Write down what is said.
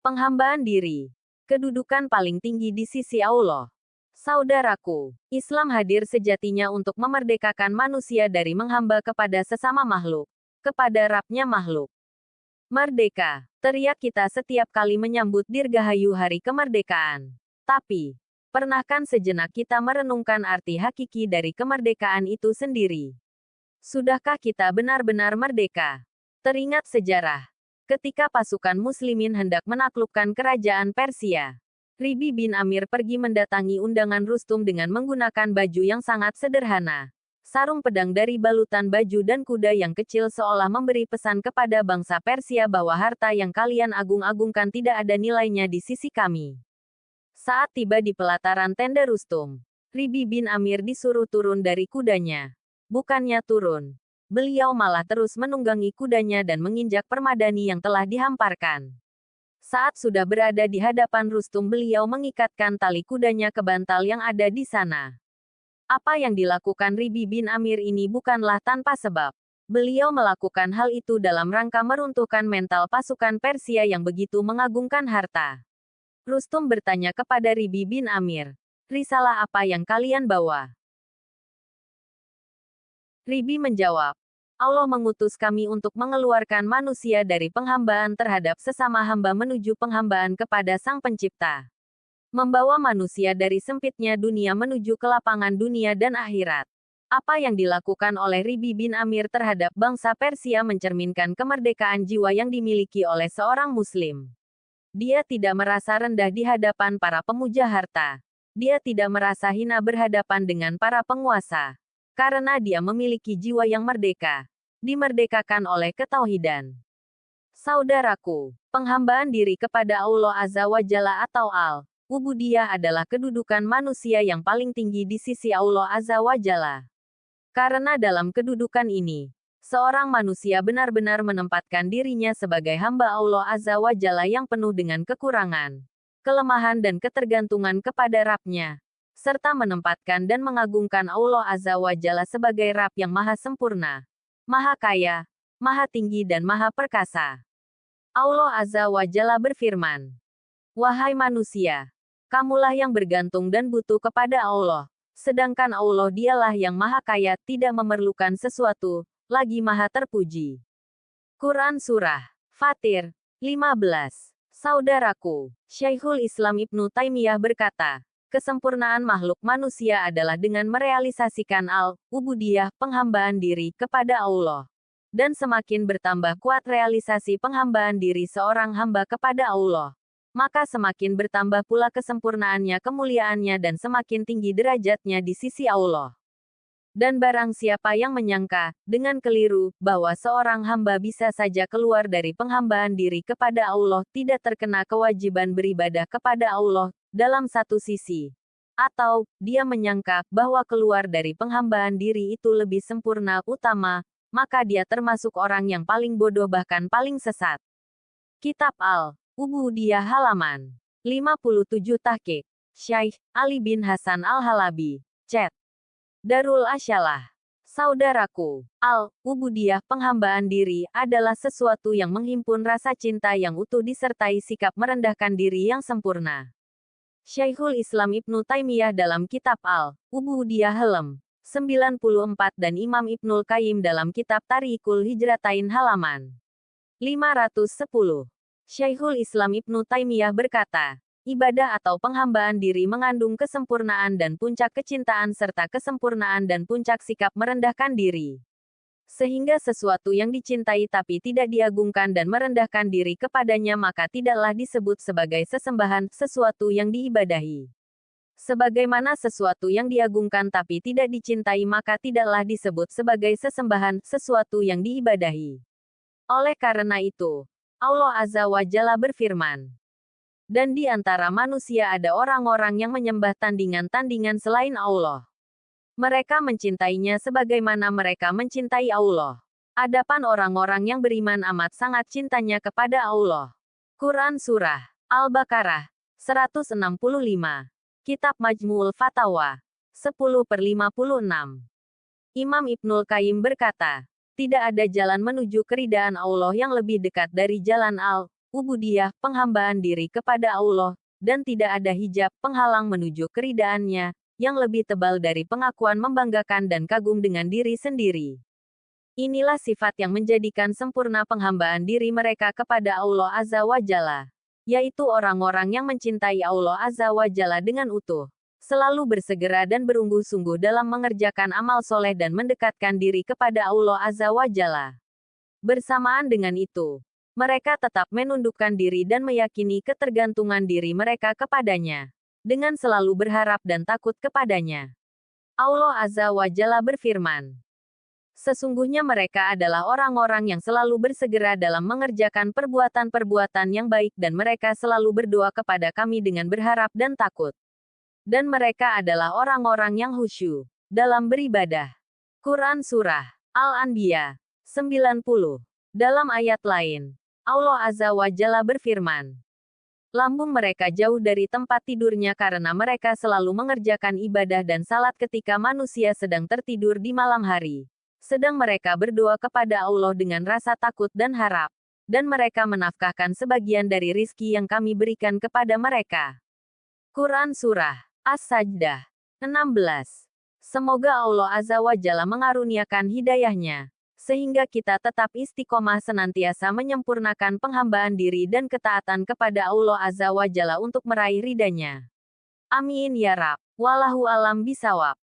Penghambaan diri. Kedudukan paling tinggi di sisi Allah. Saudaraku, Islam hadir sejatinya untuk memerdekakan manusia dari menghamba kepada sesama makhluk, kepada Rabb-nya makhluk. Merdeka, teriak kita setiap kali menyambut Dirgahayu Hari Kemerdekaan. Tapi, pernahkan sejenak kita merenungkan arti hakiki dari kemerdekaan itu sendiri? Sudahkah kita benar-benar merdeka? Teringat sejarah. Ketika pasukan muslimin hendak menaklukkan kerajaan Persia, Ribi bin Amir pergi mendatangi undangan Rustum dengan menggunakan baju yang sangat sederhana. Sarung pedang dari balutan baju dan kuda yang kecil seolah memberi pesan kepada bangsa Persia bahwa harta yang kalian agung-agungkan tidak ada nilainya di sisi kami. Saat tiba di pelataran tenda Rustum, Ribi bin Amir disuruh turun dari kudanya. Bukannya turun, beliau malah terus menunggangi kudanya dan menginjak permadani yang telah dihamparkan. Saat sudah berada di hadapan Rustum, beliau mengikatkan tali kudanya ke bantal yang ada di sana. Apa yang dilakukan Ribi bin Amir ini bukanlah tanpa sebab. Beliau melakukan hal itu dalam rangka meruntuhkan mental pasukan Persia yang begitu mengagungkan harta. Rustum bertanya kepada Ribi bin Amir, "Risalah apa yang kalian bawa?" Ribi menjawab, "Allah mengutus kami untuk mengeluarkan manusia dari penghambaan terhadap sesama hamba menuju penghambaan kepada Sang Pencipta. Membawa manusia dari sempitnya dunia menuju ke lapangan dunia dan akhirat." Apa yang dilakukan oleh Ribi bin Amir terhadap bangsa Persia mencerminkan kemerdekaan jiwa yang dimiliki oleh seorang Muslim. Dia tidak merasa rendah di hadapan para pemuja harta. Dia tidak merasa hina berhadapan dengan para penguasa. Karena dia memiliki jiwa yang merdeka. Dimerdekakan oleh ketauhidan. Saudaraku, penghambaan diri kepada Allah Azza wa Jalla atau Al-Ubudiyah adalah kedudukan manusia yang paling tinggi di sisi Allah Azza wa Jalla. Karena dalam kedudukan ini, seorang manusia benar-benar menempatkan dirinya sebagai hamba Allah Azza wa Jalla yang penuh dengan kekurangan, kelemahan dan ketergantungan kepada Rabb-nya, serta menempatkan dan mengagungkan Allah Azza wa Jalla sebagai Rabb yang maha sempurna, maha kaya, maha tinggi dan maha perkasa. Allah Azza wa Jalla berfirman, "Wahai manusia, kamulah yang bergantung dan butuh kepada Allah, sedangkan Allah dialah yang maha kaya, tidak memerlukan sesuatu, lagi maha terpuji." Quran Surah Fatir 15. Saudaraku, Syekhul Islam Ibnu Taimiyah berkata, kesempurnaan makhluk manusia adalah dengan merealisasikan al-ubudiyah, penghambaan diri, kepada Allah. Dan semakin bertambah kuat realisasi penghambaan diri seorang hamba kepada Allah, maka semakin bertambah pula kesempurnaannya, kemuliaannya dan semakin tinggi derajatnya di sisi Allah. Dan barang siapa yang menyangka, dengan keliru, bahwa seorang hamba bisa saja keluar dari penghambaan diri kepada Allah, tidak terkena kewajiban beribadah kepada Allah, dalam satu sisi. Atau, dia menyangka, bahwa keluar dari penghambaan diri itu lebih sempurna, utama, maka dia termasuk orang yang paling bodoh bahkan paling sesat. Kitab Al-Ubudiyah halaman 57 Tahqiq, Syaikh Ali bin Hasan Al-Halabi, Cet. Darul Asyalah. Saudaraku, al-ubudiyah, penghambaan diri, adalah sesuatu yang menghimpun rasa cinta yang utuh disertai sikap merendahkan diri yang sempurna. Syekhul Islam Ibnu Taimiyah dalam kitab Al-Ubudiyah halaman 94 dan Imam Ibnul Qayyim dalam kitab Tariqul Hijratain halaman 510. Syekhul Islam Ibnu Taimiyah berkata, ibadah atau penghambaan diri mengandung kesempurnaan dan puncak kecintaan serta kesempurnaan dan puncak sikap merendahkan diri. Sehingga sesuatu yang dicintai tapi tidak diagungkan dan merendahkan diri kepadanya maka tidaklah disebut sebagai sesembahan, sesuatu yang diibadahi. Sebagaimana sesuatu yang diagungkan tapi tidak dicintai maka tidaklah disebut sebagai sesembahan, sesuatu yang diibadahi. Oleh karena itu, Allah Azza wa Jalla berfirman, dan di antara manusia ada orang-orang yang menyembah tandingan-tandingan selain Allah. Mereka mencintainya sebagaimana mereka mencintai Allah. Adapun orang-orang yang beriman amat sangat cintanya kepada Allah. Quran Surah Al-Baqarah 165. Kitab Majmu'ul Fatawa 10/56. Imam Ibnul Qayyim berkata, tidak ada jalan menuju keridaan Allah yang lebih dekat dari jalan ubudiyah, penghambaan diri kepada Allah, dan tidak ada hijab, penghalang menuju keridaannya, yang lebih tebal dari pengakuan membanggakan dan kagum dengan diri sendiri. Inilah sifat yang menjadikan sempurna penghambaan diri mereka kepada Allah Azza wa Jalla, yaitu orang-orang yang mencintai Allah Azza wa Jalla dengan utuh, selalu bersegera dan berungguh-sungguh dalam mengerjakan amal soleh dan mendekatkan diri kepada Allah Azza wa Jalla. Bersamaan dengan itu, mereka tetap menundukkan diri dan meyakini ketergantungan diri mereka kepadanya, dengan selalu berharap dan takut kepadanya. Allah Azza wa Jalla berfirman, sesungguhnya mereka adalah orang-orang yang selalu bersegera dalam mengerjakan perbuatan-perbuatan yang baik dan mereka selalu berdoa kepada Kami dengan berharap dan takut. Dan mereka adalah orang-orang yang khusyuk dalam beribadah. Quran Surah Al-Anbiya 90. Dalam ayat lain, Allah Azza wa Jalla berfirman, lambung mereka jauh dari tempat tidurnya karena mereka selalu mengerjakan ibadah dan salat ketika manusia sedang tertidur di malam hari. Sedang mereka berdoa kepada Allah dengan rasa takut dan harap. Dan mereka menafkahkan sebagian dari rizki yang Kami berikan kepada mereka. Quran Surah As-Sajdah 16. Semoga Allah Azza wa Jalla mengaruniakan hidayahnya, sehingga kita tetap istiqomah senantiasa menyempurnakan penghambaan diri dan ketaatan kepada Allah Azza wa Jalla untuk meraih ridhanya. Amin ya Rabb. Wallahu alam bisawab.